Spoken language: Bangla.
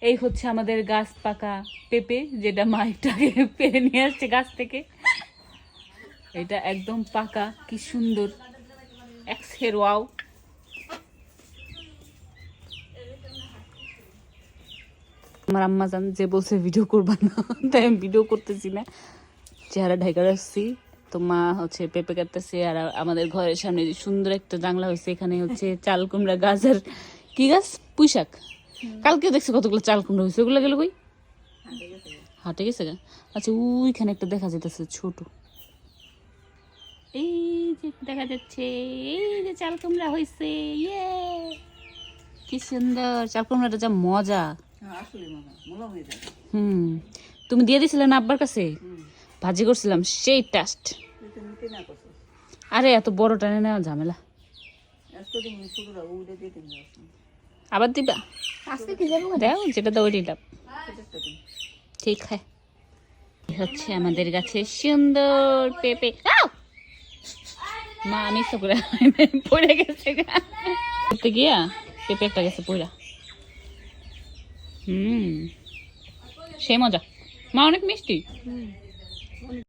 এই হচ্ছে আমাদের গাছ পাকা পেঁপে, যেটা মা একটাকে পেরে নিয়ে আসছে গাছ থেকে। এটা একদম পাকা, কি সুন্দর এক্সের ওয়াও। আমার আম্মা জান যে বলছে ভিডিও করবা না, তাই আমি ভিডিও করতেছি না, চেহারা ঢাকা রাখছি। তো মা হচ্ছে পেঁপে কাটতেছে, আর আমাদের ঘরের সামনে যে সুন্দর একটা জানলা হয়েছে, এখানে হচ্ছে চাল কুমড়া গাছ। আর কি গাছ? পুঁইশাক। কালকে দেখছি কতগুলো চাল কুমড়া হয়েছে, ওগুলো গেল কই? হাটে গেছে গা। আচ্ছা ওইখানে একটা দেখা যেতেছে ছোট, এই যে দেখা যাচ্ছে, এই যে চাল কুমড়া হয়েছে। ইয়ে কি সুন্দর চাল কুমড়াটা, যা মজা। তুমি দিয়ে দিছিলে না আব্বার কাছে? ভাজি করছিলাম, সেই টেস্ট। আরে এত বড় টানে নেওয়া ঝামেলা। আবার দিবা? দাও, যেটা দাও দিলাম। ঠিক হ্যাঁ। হচ্ছে আমাদের গাছে সুন্দর পেঁপে। মা আমি তো করে পড়ে গেছে করতে গিয়া পেঁপে একটা গেছে পড়া। সেই মজা। মা অনেক মিষ্টি।